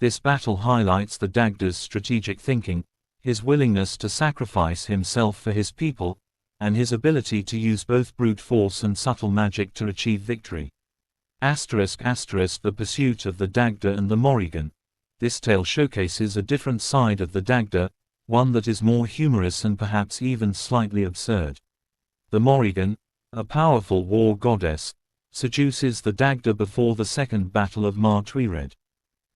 This battle highlights the Dagda's strategic thinking, his willingness to sacrifice himself for his people, and his ability to use both brute force and subtle magic to achieve victory. The pursuit of the Dagda and the Morrigan. This tale showcases a different side of the Dagda, one that is more humorous and perhaps even slightly absurd. The Morrigan, a powerful war goddess, seduces the Dagda before the second battle of Magh Tuiredh.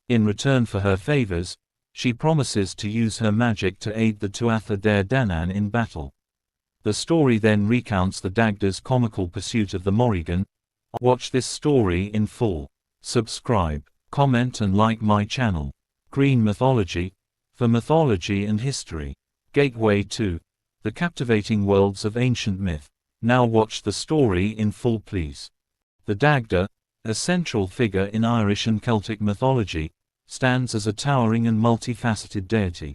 In return for her favors, she promises to use her magic to aid the Tuatha Danann in battle. The story then recounts the Dagda's comical pursuit of the Morrigan. Watch this story in full. Subscribe, comment and like my channel. Green Mythology, for mythology and history. Gateway to the captivating worlds of ancient myth. Now watch the story in full please. The Dagda, a central figure in Irish and Celtic mythology, stands as a towering and multifaceted deity.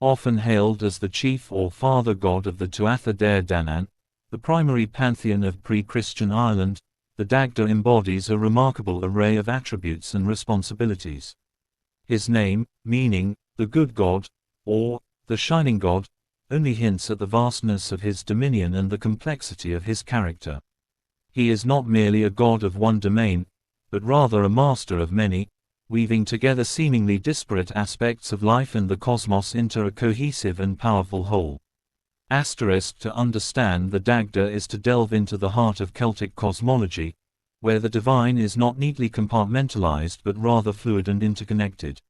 Often hailed as the chief or father god of the Tuatha Danann, the primary pantheon of pre-Christian Ireland, the Dagda embodies a remarkable array of attributes and responsibilities. His name, meaning, the good god, or, the shining god, only hints at the vastness of his dominion and the complexity of his character. He is not merely a god of one domain, but rather a master of many, weaving together seemingly disparate aspects of life and the cosmos into a cohesive and powerful whole. To understand the Dagda is to delve into the heart of Celtic cosmology, where the divine is not neatly compartmentalized but rather fluid and interconnected.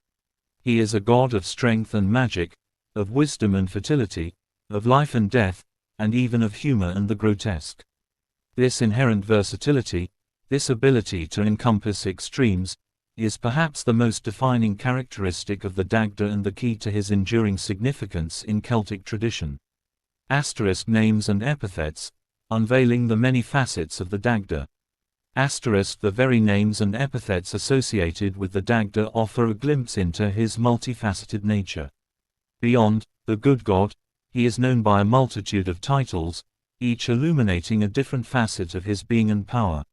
He is a god of strength and magic, of wisdom and fertility, of life and death, and even of humor and the grotesque. This inherent versatility, this ability to encompass extremes, is perhaps the most defining characteristic of the Dagda and the key to his enduring significance in Celtic tradition. Names and epithets, unveiling the many facets of the Dagda. The very names and epithets associated with the Dagda offer a glimpse into his multifaceted nature. Beyond the good god, he is known by a multitude of titles, each illuminating a different facet of his being and power.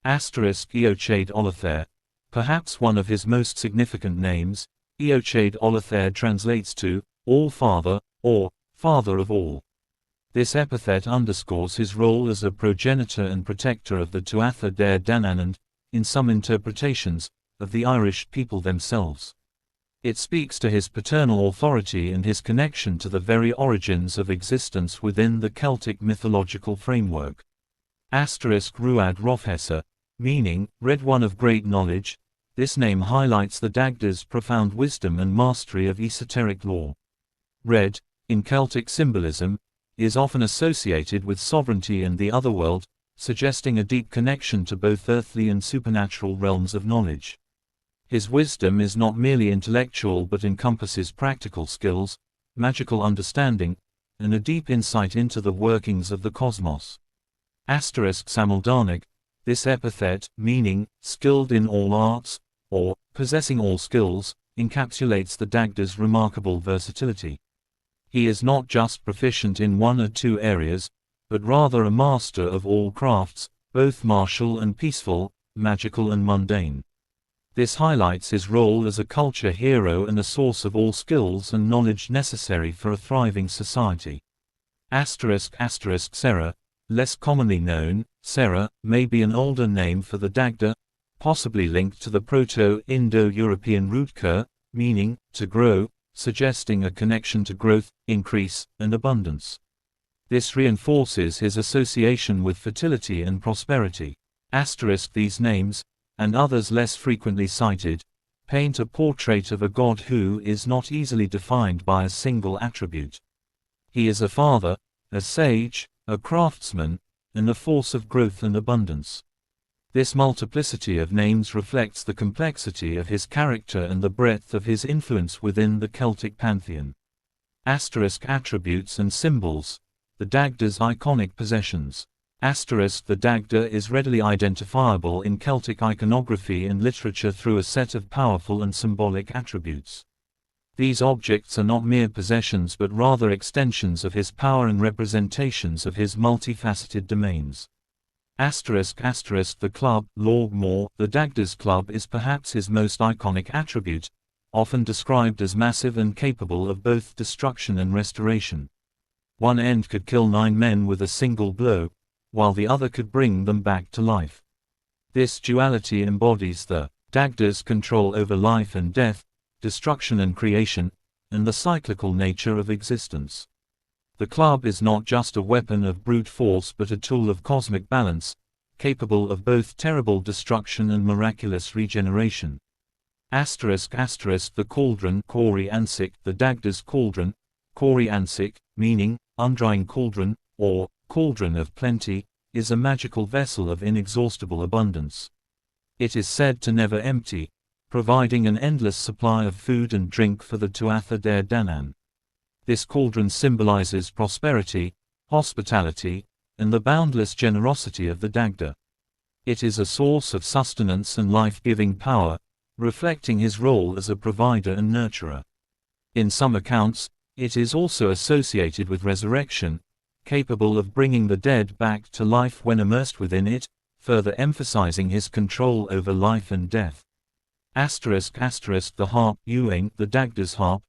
Eochaid Olathair, perhaps one of his most significant names, Eochaid Olathair translates to All-Father, or Father of All. This epithet underscores his role as a progenitor and protector of the Tuatha Danann and, in some interpretations, of the Irish people themselves. It speaks to his paternal authority and his connection to the very origins of existence within the Celtic mythological framework. Ruad Rofhesa, meaning, Red One of Great Knowledge, this name highlights the Dagda's profound wisdom and mastery of esoteric lore. Red, in Celtic symbolism, is often associated with sovereignty and the otherworld, suggesting a deep connection to both earthly and supernatural realms of knowledge. His wisdom is not merely intellectual but encompasses practical skills, magical understanding, and a deep insight into the workings of the cosmos. Samuldarnig, this epithet, meaning, skilled in all arts, or, possessing all skills, encapsulates the Dagda's remarkable versatility. He is not just proficient in one or two areas, but rather a master of all crafts, both martial and peaceful, magical and mundane. This highlights his role as a culture hero and a source of all skills and knowledge necessary for a thriving society. Sera, less commonly known, Sera, may be an older name for the Dagda, possibly linked to the Proto-Indo-European root ker, meaning, to grow, suggesting a connection to growth, increase, and abundance. This reinforces his association with fertility and prosperity. These names, and others less frequently cited, paint a portrait of a god who is not easily defined by a single attribute. He is a father, a sage, a craftsman, and a force of growth and abundance. This multiplicity of names reflects the complexity of his character and the breadth of his influence within the Celtic pantheon. Attributes and symbols, the Dagda's iconic possessions. The Dagda is readily identifiable in Celtic iconography and literature through a set of powerful and symbolic attributes. These objects are not mere possessions but rather extensions of his power and representations of his multifaceted domains. The club, Lorg Mór, the Dagda's club is perhaps his most iconic attribute, often described as massive and capable of both destruction and restoration. One end could kill 9 men with a single blow, while the other could bring them back to life. This duality embodies the Dagda's control over life and death, destruction and creation, and the cyclical nature of existence. The club is not just a weapon of brute force but a tool of cosmic balance, capable of both terrible destruction and miraculous regeneration. The cauldron, the Dagda's cauldron, meaning undrying cauldron, or cauldron of plenty, is a magical vessel of inexhaustible abundance. It is said to never empty, providing an endless supply of food and drink for the Tuatha. This cauldron symbolizes prosperity, hospitality, and the boundless generosity of the Dagda. It is a source of sustenance and life-giving power, reflecting his role as a provider and nurturer. In some accounts, it is also associated with resurrection, capable of bringing the dead back to life when immersed within it, further emphasizing his control over life and death. The harp, the Dagda's harp,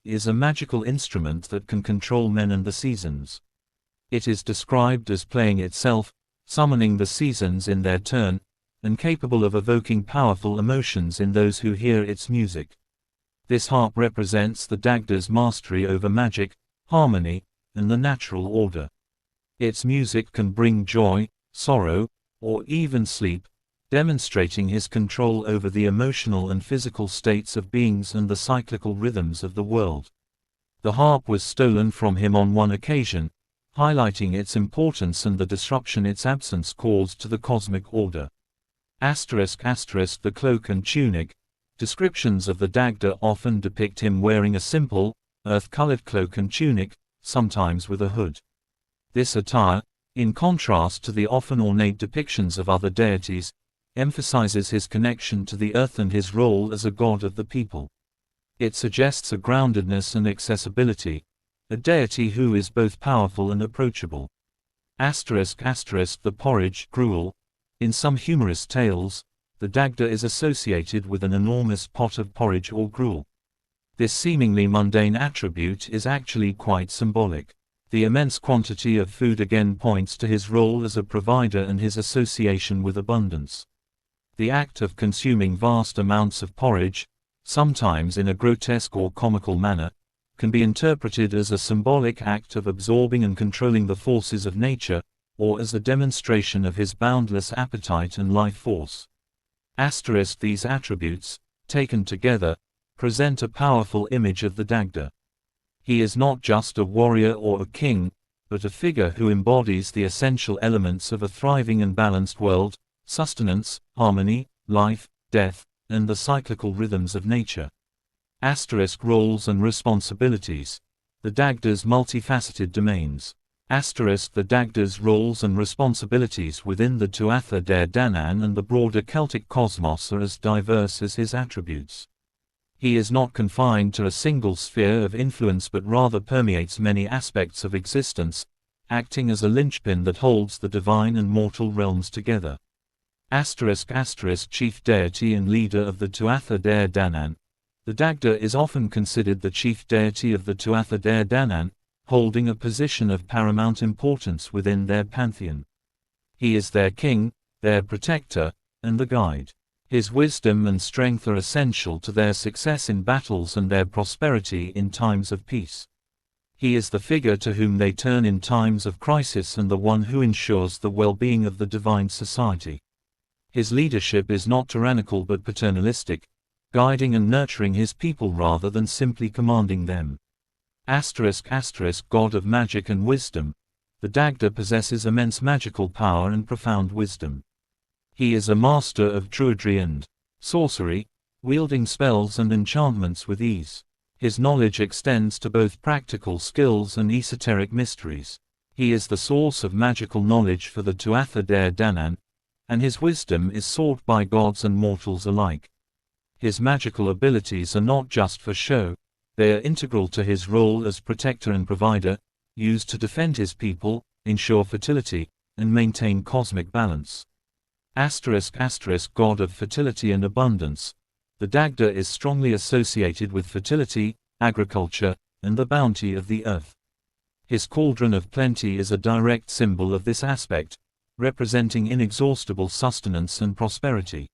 is a magical instrument that can control men and the seasons. It is described as playing itself, summoning the seasons in their turn, and capable of evoking powerful emotions in those who hear its music. This harp represents the Dagda's mastery over magic, harmony, and the natural order. Its music can bring joy, sorrow, or even sleep, demonstrating his control over the emotional and physical states of beings and the cyclical rhythms of the world. The harp was stolen from him on one occasion, highlighting its importance and the disruption its absence caused to the cosmic order. The cloak and tunic. Descriptions of the Dagda often depict him wearing a simple, earth-colored cloak and tunic, sometimes with a hood. This attire, in contrast to the often ornate depictions of other deities, emphasizes his connection to the earth and his role as a god of the people. It suggests a groundedness and accessibility, a deity who is both powerful and approachable. The porridge, gruel. In some humorous tales, the Dagda is associated with an enormous pot of porridge or gruel. This seemingly mundane attribute is actually quite symbolic. The immense quantity of food again points to his role as a provider and his association with abundance. The act of consuming vast amounts of porridge, sometimes in a grotesque or comical manner, can be interpreted as a symbolic act of absorbing and controlling the forces of nature, or as a demonstration of his boundless appetite and life force. These attributes, taken together, present a powerful image of the Dagda. He is not just a warrior or a king, but a figure who embodies the essential elements of a thriving and balanced world: sustenance, harmony, life, death, and the cyclical rhythms of nature. Roles and responsibilities. The Dagda's multifaceted domains. The Dagda's roles and responsibilities within the Tuatha Dé Danann and the broader Celtic cosmos are as diverse as his attributes. He is not confined to a single sphere of influence but rather permeates many aspects of existence, acting as a linchpin that holds the divine and mortal realms together. Chief deity and leader of the Tuatha Dé Danann. The Dagda is often considered the chief deity of the Tuatha Dé Danann, holding a position of paramount importance within their pantheon. He is their king, their protector, and the guide. His wisdom and strength are essential to their success in battles and their prosperity in times of peace. He is the figure to whom they turn in times of crisis and the one who ensures the well-being of the divine society. His leadership is not tyrannical but paternalistic, guiding and nurturing his people rather than simply commanding them. God of magic and wisdom. The Dagda possesses immense magical power and profound wisdom. He is a master of Tuiredh and sorcery, wielding spells and enchantments with ease. His knowledge extends to both practical skills and esoteric mysteries. He is the source of magical knowledge for the Tuatha Dé Danann, and his wisdom is sought by gods and mortals alike. His magical abilities are not just for show. They are integral to his role as protector and provider, used to defend his people, ensure fertility, and maintain cosmic balance. God of fertility and abundance. The Dagda is strongly associated with fertility, agriculture, and the bounty of the earth. His cauldron of plenty is a direct symbol of this aspect, representing inexhaustible sustenance and prosperity.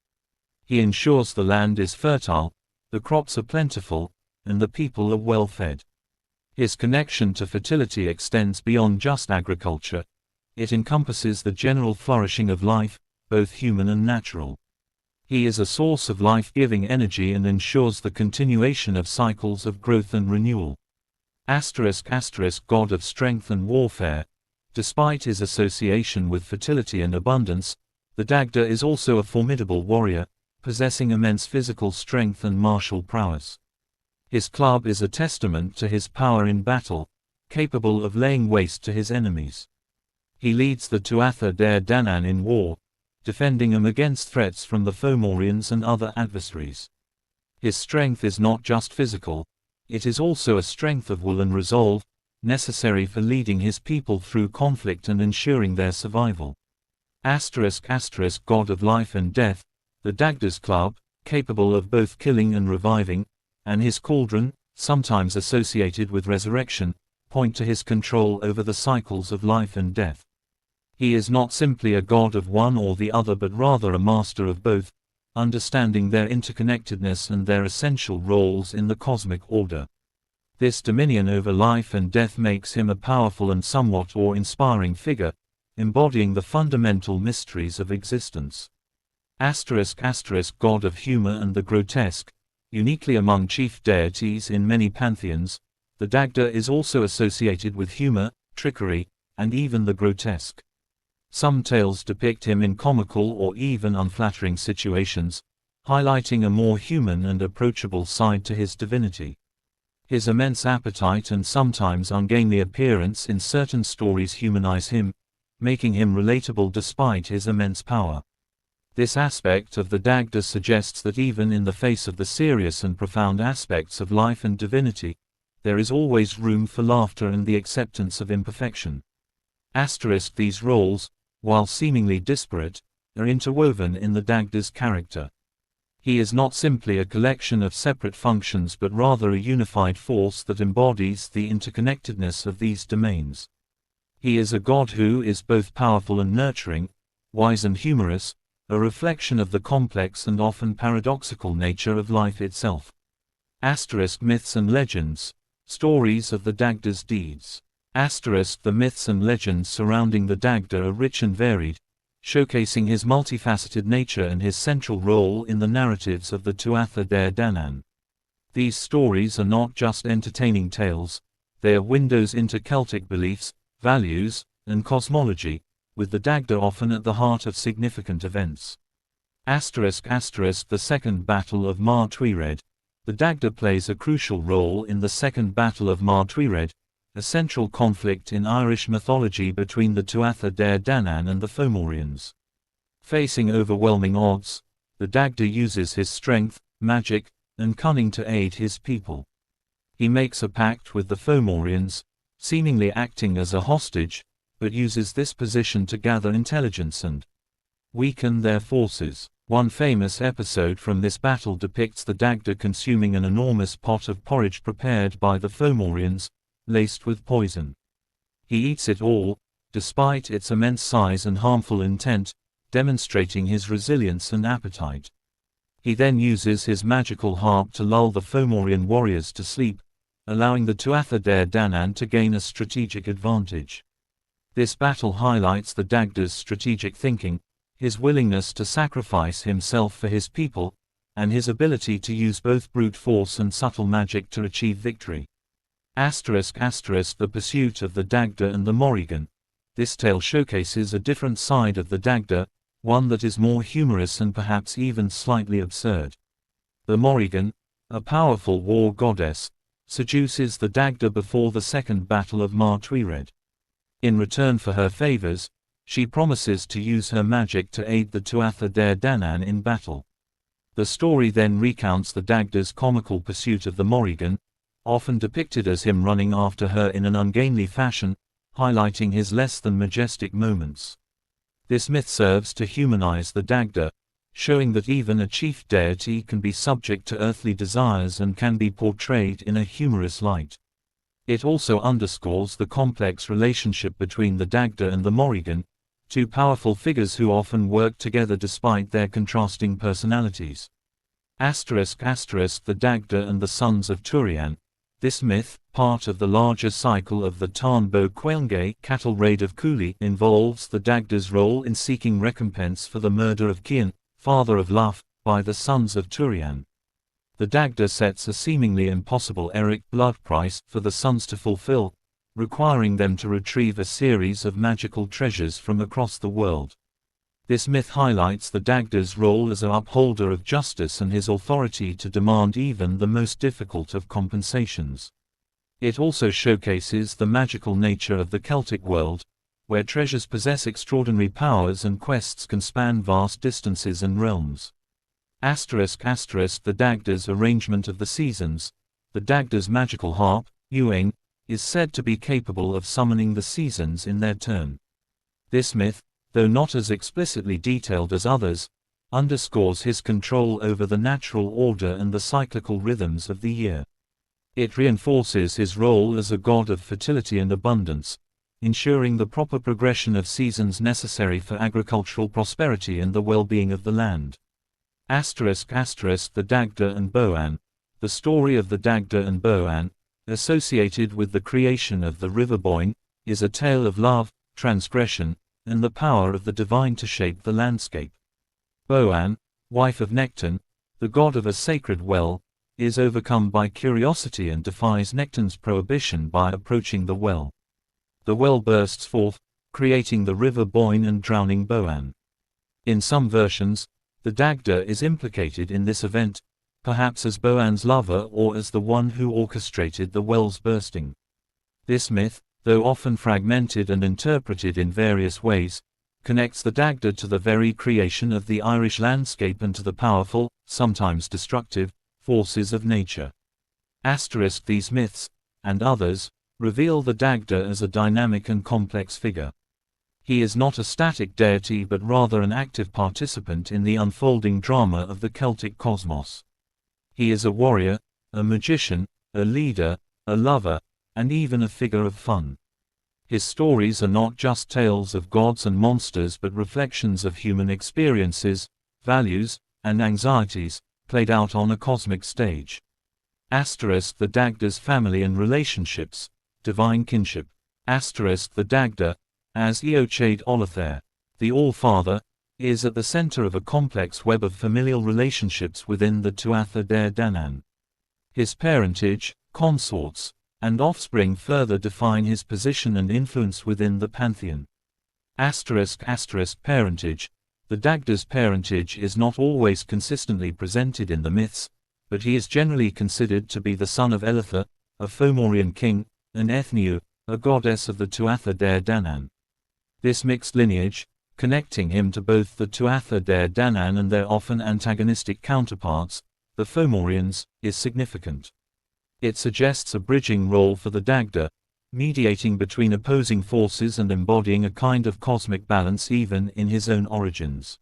He ensures the land is fertile, the crops are plentiful, and the people are well fed. His connection to fertility extends beyond just agriculture. It encompasses the general flourishing of life, both human and natural. He is a source of life-giving energy and ensures the continuation of cycles of growth and renewal. ***, God of strength and warfare. Despite his association with fertility and abundance, the Dagda is also a formidable warrior, possessing immense physical strength and martial prowess. His club is a testament to his power in battle, capable of laying waste to his enemies. He leads the Tuatha Dé Danann in war, defending them against threats from the Fomorians and other adversaries. His strength is not just physical, it is also a strength of will and resolve, necessary for leading his people through conflict and ensuring their survival. ***, God of life and death. The Dagda's club, capable of both killing and reviving, and his cauldron, sometimes associated with resurrection, point to his control over the cycles of life and death. He is not simply a god of one or the other but rather a master of both, understanding their interconnectedness and their essential roles in the cosmic order. This dominion over life and death makes him a powerful and somewhat awe-inspiring figure, embodying the fundamental mysteries of existence. ***, God of humor and the grotesque. Uniquely among chief deities in many pantheons, the Dagda is also associated with humor, trickery, and even the grotesque. Some tales depict him in comical or even unflattering situations, highlighting a more human and approachable side to his divinity. His immense appetite and sometimes ungainly appearance in certain stories humanize him, making him relatable despite his immense power. This aspect of the Dagda suggests that even in the face of the serious and profound aspects of life and divinity, there is always room for laughter and the acceptance of imperfection. ***, these roles, while seemingly disparate, are interwoven in the Dagda's character. He is not simply a collection of separate functions but rather a unified force that embodies the interconnectedness of these domains. He is a god who is both powerful and nurturing, wise and humorous, a reflection of the complex and often paradoxical nature of life itself. ***, myths and legends. Stories of the Dagda's deeds. The myths and legends surrounding the Dagda are rich and varied, showcasing his multifaceted nature and his central role in the narratives of the Tuatha Dé Danann. These stories are not just entertaining tales, they are windows into Celtic beliefs, values, and cosmology, with the Dagda often at the heart of significant events. ***, the Second Battle of Magh Tuiredh. The Dagda plays a crucial role in the Second Battle of Magh Tuiredh, a central conflict in Irish mythology between the Tuatha Dé Danann and the Fomorians. Facing overwhelming odds, the Dagda uses his strength, magic, and cunning to aid his people. He makes a pact with the Fomorians, seemingly acting as a hostage, but uses this position to gather intelligence and weaken their forces. One famous episode from this battle depicts the Dagda consuming an enormous pot of porridge prepared by the Fomorians, laced with poison. He eats it all, despite its immense size and harmful intent, demonstrating his resilience and appetite. He then uses his magical harp to lull the Fomorian warriors to sleep, allowing the Tuatha Dé Danann to gain a strategic advantage. This battle highlights the Dagda's strategic thinking, his willingness to sacrifice himself for his people, and his ability to use both brute force and subtle magic to achieve victory. ***, the pursuit of the Dagda and the Morrigan. This tale showcases a different side of the Dagda, one that is more humorous and perhaps even slightly absurd. The Morrigan, a powerful war goddess, seduces the Dagda before the Second Battle of Magh Tuiredh. In return for her favors, she promises to use her magic to aid the Tuatha Dé Danann in battle. The story then recounts the Dagda's comical pursuit of the Morrigan, often depicted as him running after her in an ungainly fashion, highlighting his less than majestic moments. This myth serves to humanize the Dagda, showing that even a chief deity can be subject to earthly desires and can be portrayed in a humorous light. It also underscores the complex relationship between the Dagda and the Morrigan, two powerful figures who often work together despite their contrasting personalities. The Dagda and the Sons of Tuiredh. This myth, part of the larger cycle of the Tarn Bo Cuelnge cattle raid of Cooley, involves the Dagda's role in seeking recompense for the murder of Cian, father of Lugh, by the Sons of Tuiredh. The Dagda sets a seemingly impossible Eric blood price for the sons to fulfill, requiring them to retrieve a series of magical treasures from across the world. This myth highlights the Dagda's role as an upholder of justice and his authority to demand even the most difficult of compensations. It also showcases the magical nature of the Celtic world, where treasures possess extraordinary powers and quests can span vast distances and realms. The Dagda's arrangement of the seasons. The Dagda's magical harp, Uing, is said to be capable of summoning the seasons in their turn. This myth, though not as explicitly detailed as others, underscores his control over the natural order and the cyclical rhythms of the year. It reinforces his role as a god of fertility and abundance, ensuring the proper progression of seasons necessary for agricultural prosperity and the well-being of the land. The Dagda and Boann. The story of the Dagda and Boann, associated with the creation of the river Boyne, is a tale of love, transgression, and the power of the divine to shape the landscape. Boann, wife of Nectan, the god of a sacred well, is overcome by curiosity and defies Nectan's prohibition by approaching the well. The well bursts forth, creating the river Boyne and drowning Boann. In some versions, the Dagda is implicated in this event, perhaps as Boann's lover or as the one who orchestrated the well's bursting. This myth, though often fragmented and interpreted in various ways, connects the Dagda to the very creation of the Irish landscape and to the powerful, sometimes destructive, forces of nature. These myths, and others, reveal the Dagda as a dynamic and complex figure. He is not a static deity but rather an active participant in the unfolding drama of the Celtic cosmos. He is a warrior, a magician, a leader, a lover, and even a figure of fun. His stories are not just tales of gods and monsters but reflections of human experiences, values, and anxieties, played out on a cosmic stage. The Dagda's family and relationships, divine kinship. The Dagda, as Eochaid Olathair, the All-Father, is at the center of a complex web of familial relationships within the Tuatha Dé Danann. His parentage, consorts, and offspring further define his position and influence within the pantheon. Parentage. The Dagda's parentage is not always consistently presented in the myths, but he is generally considered to be the son of Elitha, a Fomorian king, and Ethniu, a goddess of the Tuatha Dé Danann. This mixed lineage, connecting him to both the Tuatha Dé Danann and their often antagonistic counterparts, the Fomorians, is significant. It suggests a bridging role for the Dagda, mediating between opposing forces and embodying a kind of cosmic balance even in his own origins.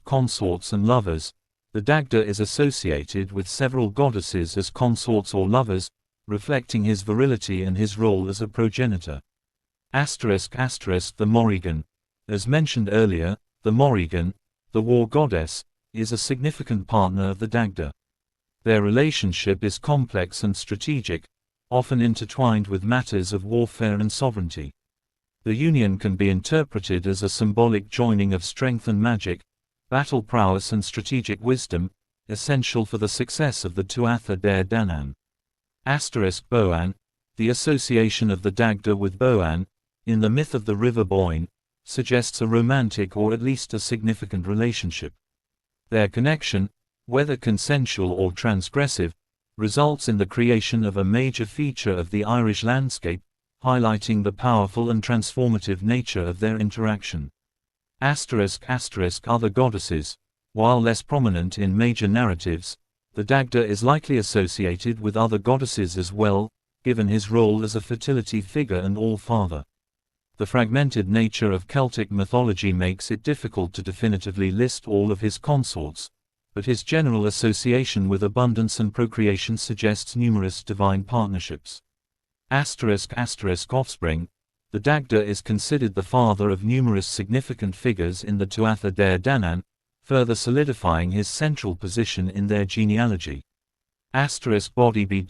Consorts and lovers. The Dagda is associated with several goddesses as consorts or lovers, reflecting his virility and his role as a progenitor. The Morrigan. As mentioned earlier, the Morrigan, the war goddess, is a significant partner of the Dagda. Their relationship is complex and strategic, often intertwined with matters of warfare and sovereignty. The union can be interpreted as a symbolic joining of strength and magic, battle prowess and strategic wisdom, essential for the success of the Tuatha Dé Danann. Boann. The association of the Dagda with Boann, in the myth of the river Boyne, suggests a romantic or at least a significant relationship. Their connection, whether consensual or transgressive, results in the creation of a major feature of the Irish landscape, highlighting the powerful and transformative nature of their interaction. Other goddesses. While less prominent in major narratives, the Dagda is likely associated with other goddesses as well, given his role as a fertility figure and all-father. The fragmented nature of Celtic mythology makes it difficult to definitively list all of his consorts, but his general association with abundance and procreation suggests numerous divine partnerships. **** Offspring. The Dagda is considered the father of numerous significant figures in the Tuatha Dé Danann, further solidifying his central position in their genealogy. ***Bodibi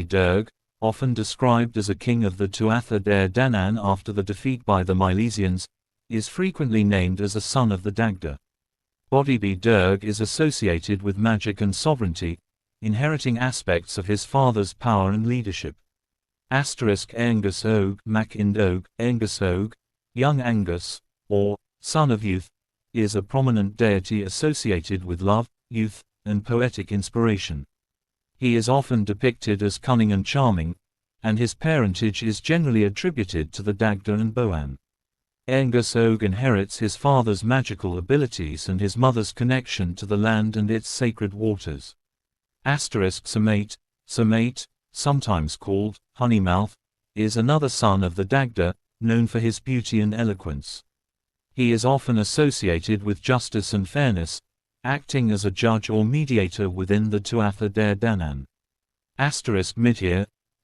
Derg, often described as a king of the Tuatha Dé Danann after the defeat by the Milesians, is frequently named as a son of the Dagda. Bodibi Derg is associated with magic and sovereignty, inheriting aspects of his father's power and leadership. Angus Og, Mac Indog, Angus Og, young Angus, or son of youth, is a prominent deity associated with love, youth, and poetic inspiration. He is often depicted as cunning and charming, and his parentage is generally attributed to the Dagda and Boann. Angus Og inherits his father's magical abilities and his mother's connection to the land and its sacred waters. Samate, sometimes called Honeymouth, is another son of the Dagda, known for his beauty and eloquence. He is often associated with justice and fairness, acting as a judge or mediator within the Tuatha Dé Danann.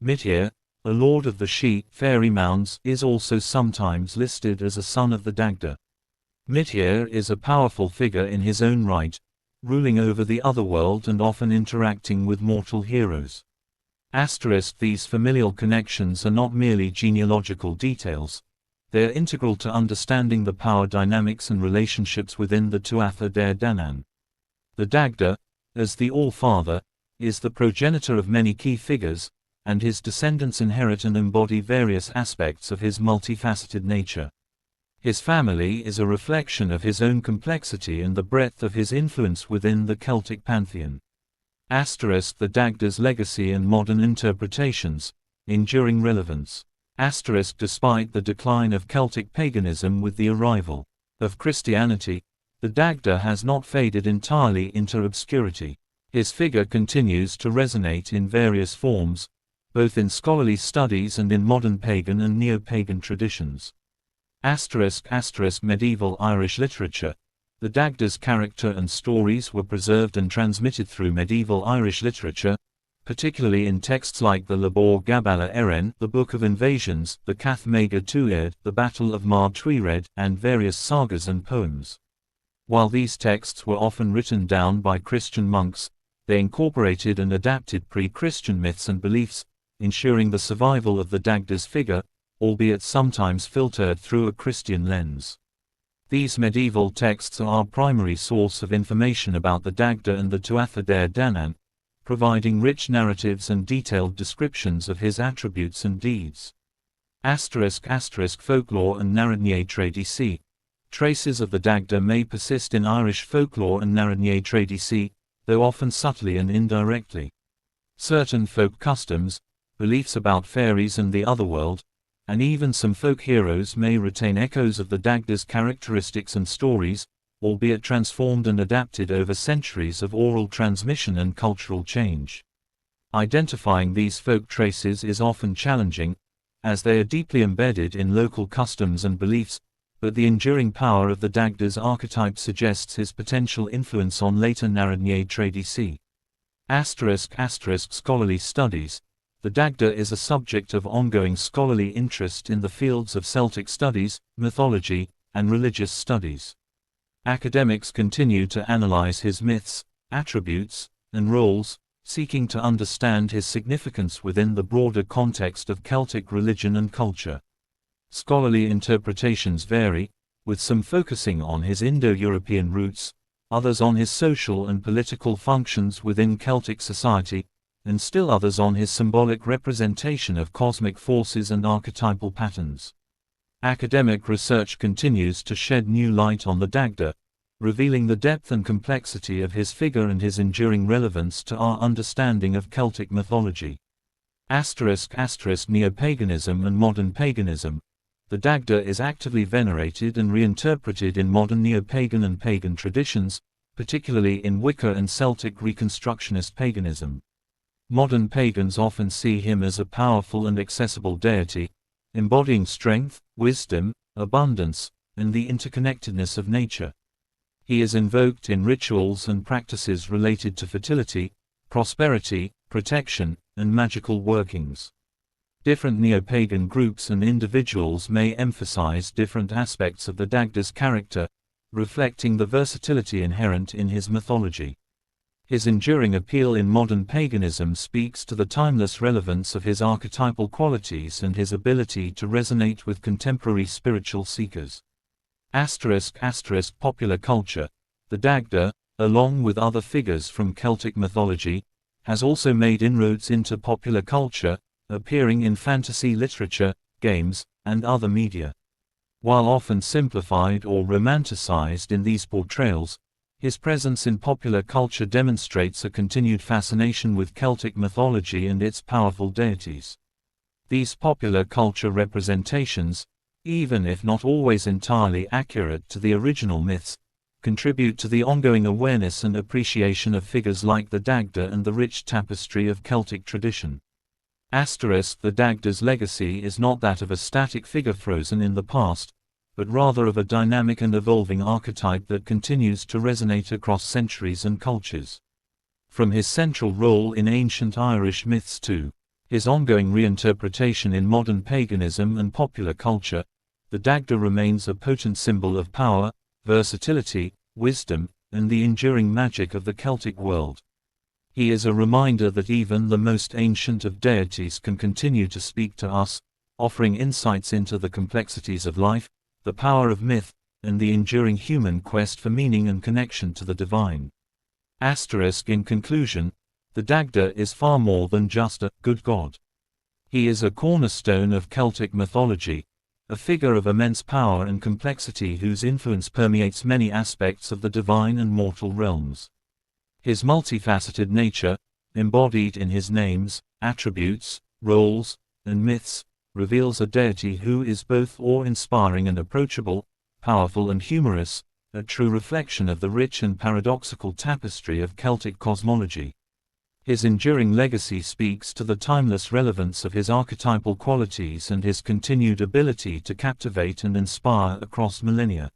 Mythic, a lord of the she-fairy mounds, is also sometimes listed as a son of the Dagda. Mythic is a powerful figure in his own right, ruling over the otherworld and often interacting with mortal heroes. These familial connections are not merely genealogical details, they are integral to understanding the power dynamics and relationships within the Tuatha Dé Danann. The Dagda, as the All-Father, is the progenitor of many key figures, and his descendants inherit and embody various aspects of his multifaceted nature. His family is a reflection of his own complexity and the breadth of his influence within the Celtic pantheon. The Dagda's legacy and modern interpretations, enduring relevance. Despite the decline of Celtic paganism with the arrival of Christianity, the Dagda has not faded entirely into obscurity. His figure continues to resonate in various forms, both in scholarly studies and in modern pagan and Neopagan traditions. Medieval Irish literature. The Dagda's character and stories were preserved and transmitted through medieval Irish literature, particularly in texts like the Labor Gabala Erin, the Book of Invasions, the Cath Maige Tuiredh, the Battle of Magh Tuiredh, and various sagas and poems. While these texts were often written down by Christian monks, they incorporated and adapted pre-Christian myths and beliefs, ensuring the survival of the Dagda's figure, albeit sometimes filtered through a Christian lens. These medieval texts are our primary source of information about the Dagda and the Tuatha Dé Danann, providing rich narratives and detailed descriptions of his attributes and deeds. Folklore and Narodní tradici. Traces of the Dagda may persist in Irish folklore and Narodní tradici, though often subtly and indirectly. Certain folk customs, beliefs about fairies and the otherworld, and even some folk heroes may retain echoes of the Dagda's characteristics and stories, albeit transformed and adapted over centuries of oral transmission and cultural change. Identifying these folk traces is often challenging, as they are deeply embedded in local customs and beliefs, but the enduring power of the Dagda's archetype suggests his potential influence on later Narodní tradici. Scholarly studies. The Dagda is a subject of ongoing scholarly interest in the fields of Celtic studies, mythology, and religious studies. Academics continue to analyze his myths, attributes, and roles, seeking to understand his significance within the broader context of Celtic religion and culture. Scholarly interpretations vary, with some focusing on his Indo-European roots, others on his social and political functions within Celtic society, and still others on his symbolic representation of cosmic forces and archetypal patterns. Academic research continues to shed new light on the Dagda, revealing the depth and complexity of his figure and his enduring relevance to our understanding of Celtic mythology. Neopaganism and modern paganism. The Dagda is actively venerated and reinterpreted in modern Neopagan and pagan traditions, particularly in Wicca and Celtic Reconstructionist paganism. Modern pagans often see him as a powerful and accessible deity, embodying strength, wisdom, abundance, and the interconnectedness of nature. He is invoked in rituals and practices related to fertility, prosperity, protection, and magical workings. Different Neopagan groups and individuals may emphasize different aspects of the Dagda's character, reflecting the versatility inherent in his mythology. His enduring appeal in modern paganism speaks to the timeless relevance of his archetypal qualities and his ability to resonate with contemporary spiritual seekers. **** Popular culture. The Dagda, along with other figures from Celtic mythology, has also made inroads into popular culture, appearing in fantasy literature, games, and other media. While often simplified or romanticized in these portrayals, his presence in popular culture demonstrates a continued fascination with Celtic mythology and its powerful deities. These popular culture representations, even if not always entirely accurate to the original myths, contribute to the ongoing awareness and appreciation of figures like the Dagda and the rich tapestry of Celtic tradition. The Dagda's legacy is not that of a static figure frozen in the past, but rather of a dynamic and evolving archetype that continues to resonate across centuries and cultures. From his central role in ancient Irish myths to his ongoing reinterpretation in modern paganism and popular culture, the Dagda remains a potent symbol of power, versatility, wisdom, and the enduring magic of the Celtic world. He is a reminder that even the most ancient of deities can continue to speak to us, offering insights into the complexities of life, the power of myth, and the enduring human quest for meaning and connection to the divine. In conclusion, the Dagda is far more than just a good god. He is a cornerstone of Celtic mythology, a figure of immense power and complexity whose influence permeates many aspects of the divine and mortal realms. His multifaceted nature, embodied in his names, attributes, roles, and myths, reveals a deity who is both awe-inspiring and approachable, powerful and humorous, a true reflection of the rich and paradoxical tapestry of Celtic cosmology. His enduring legacy speaks to the timeless relevance of his archetypal qualities and his continued ability to captivate and inspire across millennia.